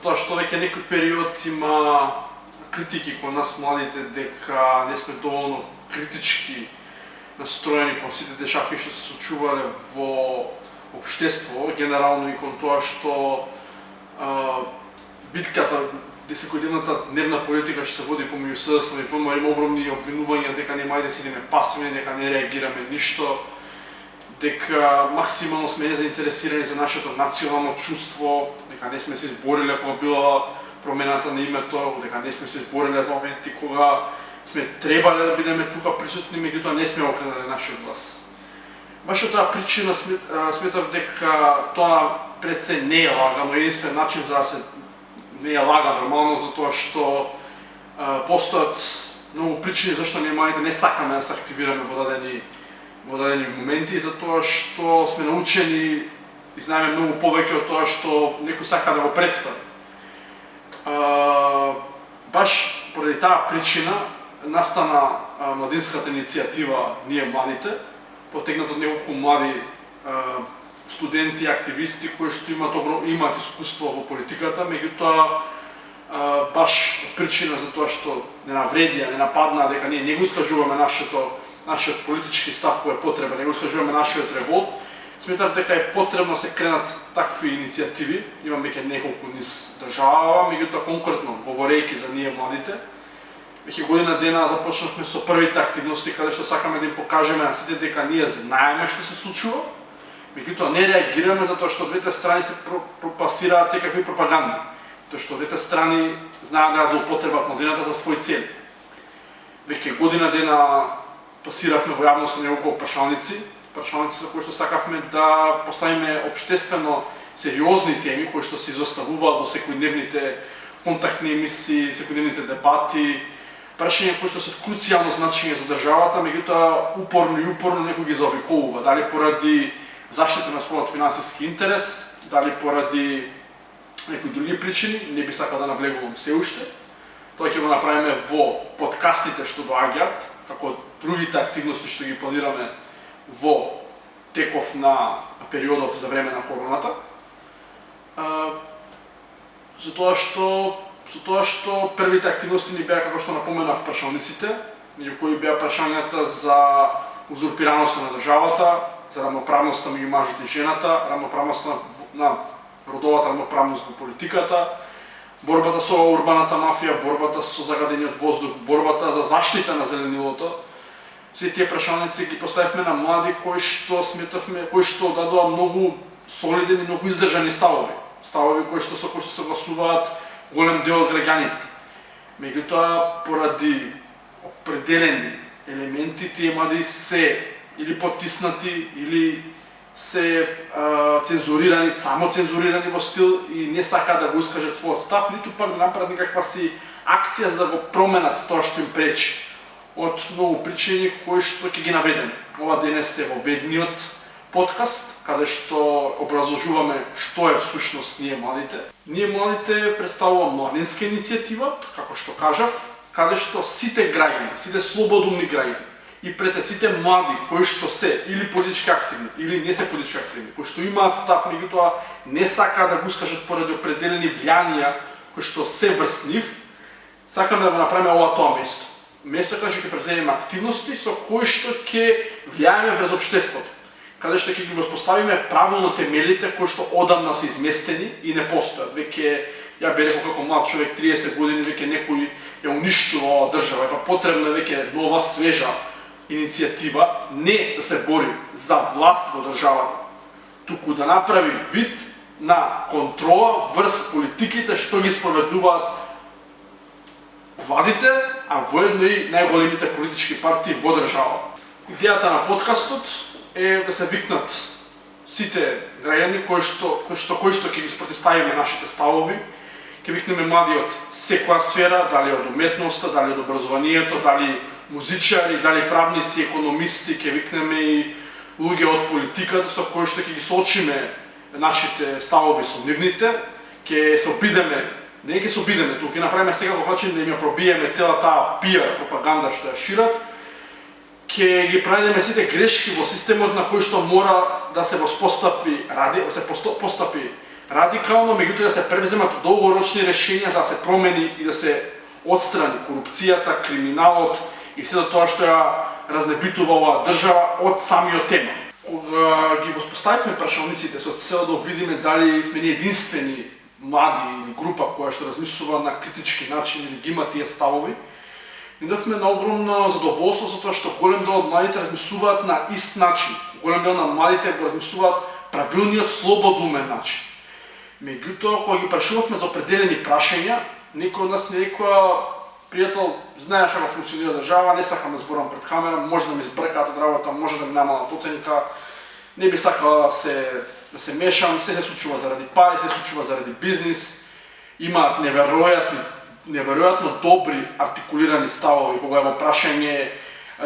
затоа што веќе некој период има критики кон нас младите дека не сме доволно критички настроени кон сите дешавки што се случувале во општество, генерално и кон тоа што битката, секојдневната дневна политика што се води помеѓу СДСМ и ФМ има огромни обвинувања дека нема да седиме пасивни, дека не реагираме ништо, дека максимално сме незаинтересирани за нашето национално чувство, дека не сме се избориле кога била промената на името, дека не сме се избориле за моменти кога сме требале да бидеме тука присутни, меѓутоа не сме окренале нашиот глас. Баш од таа причина сметав дека тоа пред се не е лагано, единствен начин за да се не е лага нормално, затоа што постојат многу причини зашто не сакаме да се активираме во дадени моменти, затоа што сме научени и знаеме многу повеќе од тоа што некој сака да го представи. Баш поради таа причина настана младинската иницијатива Ние младите, потегнат од неколку млади студенти и активисти кои што имаат искуство во политиката, меѓутоа баш причина за тоа што не навредија, не нападнаа дека ние не го искажуваме нашиот политички став кој е потребен, не го искажуваме нашиот револт, сметав дека е потребно се кренат такви иницијативи, имам веќе неколку низ држава, меѓутоа конкретно говорејќи за Ние младите, веќе година дена започнавме со првите активности каде што сакаме да им покажеме на сите дека ние знаеме што се случува, меѓутоа не реагираме затоа што од двете страни се пропасираат секакви пропаганди, тоа што двете страни знаат да злоупотребат младината за своји цели. Веќе година дена пасиравме во јавност неколку прашалници за кои што сакавме да поставиме општествено сериозни теми кои што се изоставуваат во секојдневните контактни емисии, секојдневните дебати, прашања кои што се од круцијално значење за државата, меѓутоа упорно некој ги заобиколува, дали поради заштита на својот финансиски интерес, дали поради некои други причини, не би сакал да навлегувам се уште. Тоа ќе го направиме во подкастите што доаѓаат, како другите активности што ги планираме во теков на периодов за време на короната. Затоа што првите активности ни беа, како што напоменав, прашалниците, меѓу кои беа прашањата за узурпираноста на државата, за рамноправноста меѓу мажот и жената, рамноправноста на родовата рамноправност во политиката, борбата со урбаната мафија, борбата со загадениот воздух, борбата за заштита на зеленилото. Сите тие прашалници ги поставивме на млади кои што сметавме, кои што дадоа многу солидни и многу издржани ставови. Ставови кои што согласуваат голем дел од граѓаните. Меѓутоа, поради определени елементи, тие млади се или потиснати, или се цензурирани, самоцензурирани во стил и не сакаат да го искажат својот став, ниту пак да направат никаква си акција за да го променат тоа што им пречи. Од многу причини кои што ќе ги наведеме. Ова денес е во ведниот подкаст, каде што образложуваме што е всушност Ние младите. Ние младите представува младинска иницијатива, како што кажав, каде што сите граѓани, сите слободумни граѓани и пред се сите млади кои што се или политички активни, или не се политички активни, кои што имаат став, меѓутоа не сакаат да го искажат поради определени влијанија кои што се врз нив, сакаме да го направиме ова тоа место. Место каде што ќе преземеме активности со кои што ќе влијаеме врз општеството, каде што ќе ги воспоставиме правилно темелите кои што одамна се изместени и не постојат. Веќе ја би рекол како млад човек 30 години веќе некој ја уништува оваа држава, па потребна е веќе нова свежа иницијатива, не да се бори за власт во државата, туку да направи вид на контрола врз политиките што ги спроведуваат владите, а воедно и најголемите политички партии во држава. Идејата на подкастот е да се викнат сите граѓани кои што ќе ги спротивставиме нашите ставови, ќе викнеме млади од секоја сфера, дали од уметноста, дали од образованието, дали музичари, дали правници, економисти, ќе викнеме и луѓе од политиката со кои што ќе ги соочиме нашите ставови со нивните, ќе се обидеме, не ќе се обидеме, туку ќе направиме секаков начин да им ја пробиеме цела таа пиар пропаганда што ја шират, ќе ги правиме сите грешки во системот на кој што мора да се воспостави радикално, меѓутоа да се превземат долгорочни решенија за да се промени и да се отстрани корупцијата, криминалот и сето тоа што ја разнебитува оваа држава од самиот тема. Кога ги воспоставивме прашалниците со цел да видиме дали сме ние единствени млади или група која што размислува на критички начин или ги има тие ставови, идовме на огромно задоволство за тоа што голем дел од младите размислуваат на ист начин. Голем дел на младите го размислуваат правилниот слободумен начин. Меѓутоа, кога ги прашувавме за определени прашања, никој од нас не рекоа: пријател, знаеш како функционира држава, не сакам да зборам пред камера, може да ми збркаат од работа, може да ми намалат оценка, не би сакала да се мешам, се случува заради пари, се случува заради бизнис. Имаат неверојатно добри артикулирани ставови кога е во прашање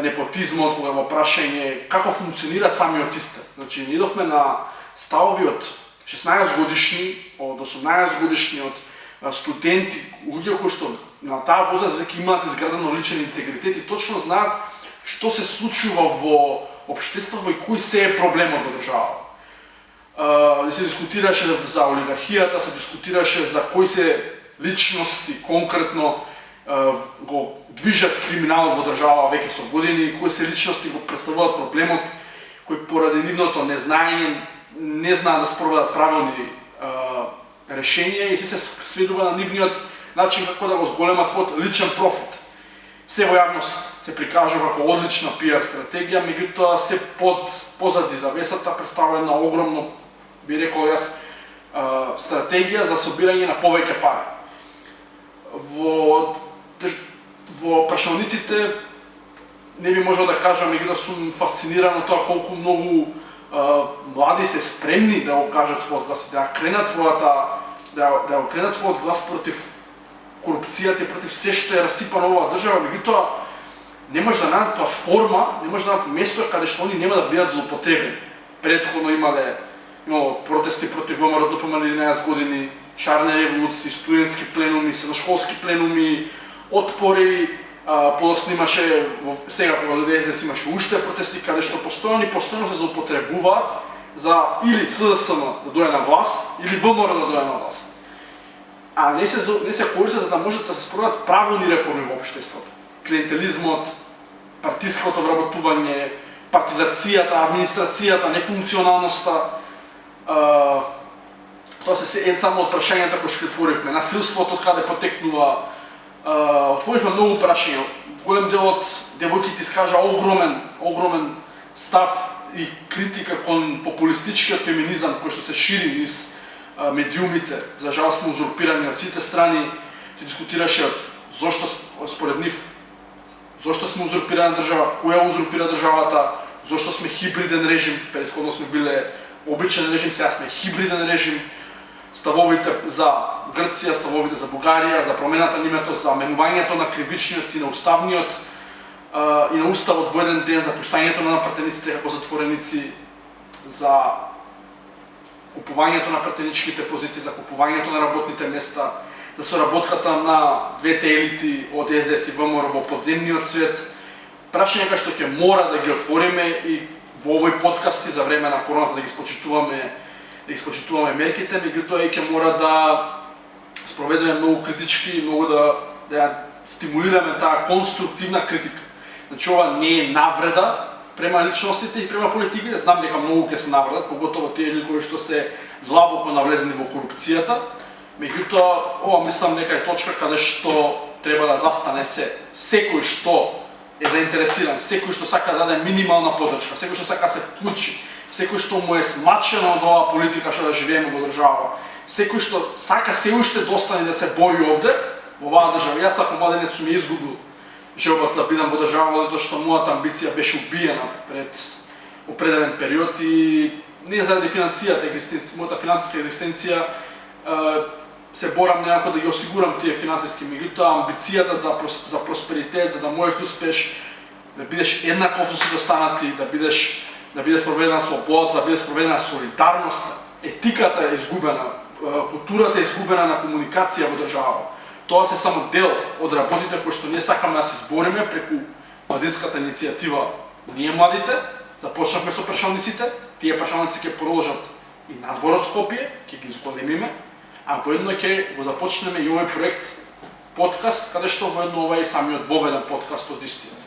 непотизмот, кога е во прашање како функционира самиот систем. Значи, ние идовме на ставови од 16 годишни, од 18 годишни, од студенти, луѓе кои што на таа возраст веќе имаат изградено личен интегритет и точно знаат што се случува во општеството и кој се е проблемот во држава. Се дискутираше за олигархијата, се дискутираше за кои се личности конкретно го движат криминалот во држава веќе со години, кои се личности го представуваат проблемот, кои поради нивното незнаење не знаат да спроведат правилни решенија и се сведува на нивниот начин како да го зголемат својот личен профит. Се во јавност се прикажува како одлична пиар стратегија, меѓутоа се позади завесата представува една огромно, би рекол јас, стратегија за собирање на повеќе пари. Во прашалниците не би можел да кажам, меѓутоа сум фасциниран од тоа колку многу млади се спремни да го кажат својот глас, да го кренат својот глас против корупцијата и против се што е расипано оваа држава, меѓутоа не може да најдат платформа, не може да најдат место каде што они нема да бидат злоупотребени. Претходно имало протести против ВМРО ДПМН 11 години, шарни револуции, студентски пленуми, средношколски пленуми, отпори, подоцна имаше, сега кога дојде СДС имаше уште протести каде што постојано се злоупотребуваат за или СДСМ да дојде на власт, или ВМРО да дојде на власт. А не се користат за да можат да се спроведат правилни реформи во општеството. Клиентелизмот, партиското вработување, партизацијата, администрацијата, нефункционалноста, тоа се само од прашањата кои што отворивме, насилството од каде потекнува. Отворивме многу прашања. Голем дел од девојките искажа огромен став и критика кон популистичкиот феминизам кој што се шири низ медиумите. За жал сме узурпирани од сите страни. Се дискутираше зошто според нив зошто сме узурпирана држава, која узурпира државата, зошто сме хибриден режим, претходно сме биле обичен режим, сега сме хибриден режим. Ставовите за Грција, ставовите за Бугарија, за промената на името, за менувањето на кривичниот и на уставниот и на уставот во еден ден, за пуштањето на пратениците како затвореници, за купувањето на пратеничките позиции, за купувањето на работните места, за соработката на двете елити од СДС и ВМРО во подземниот свет. Прашања кои што ќе мора да ги отвориме и во овој подкасти за време на короната да ги спочитуваме мерките, меѓутоа и ќе мора да спроведеме многу критички и многу да стимулираме таа конструктивна критика. Значи ова не е навреда према личностите и према политиките, знам дека многу ќе се навредат, поготово тие кои што се длабоко навлезени во корупцијата, меѓутоа ова мислам дека е точка каде што треба да застане секој што е заинтересиран, секој што сака да даде минимална поддршка, секој што сака да се вклучи, секој што му е смачено од оваа политика што да живееме во држава, секој што сака се уште да остане да се бори овде, во оваа држава. Јас како младенец сум ја изгубил желбата да бидам во држава, затоа што мојата амбиција беше убиена пред определен период и не заради финансијата екзистенција, мојата финансиска екзистенција се борам некако да ги осигурам тие финансиски, меѓутоа амбицијата за просперитет, за да можеш да успееш да бидеш еднаков со сите останати, да биде спроведена слободата, да биде спроведена солидарноста, етиката е изгубена, културата е изгубена на комуникација во држава. Тоа се само дел од работите кои што ние сакаме да се избориме преку младинската иницијатива. Ние младите започнавме со прашалниците, тие прашалници ќе продолжат и надвор од Скопје, ќе ги зголемиме, а воедно ќе го започнеме и овој проект подкаст, каде што воедно ова е самиот воведен подкаст од истиот.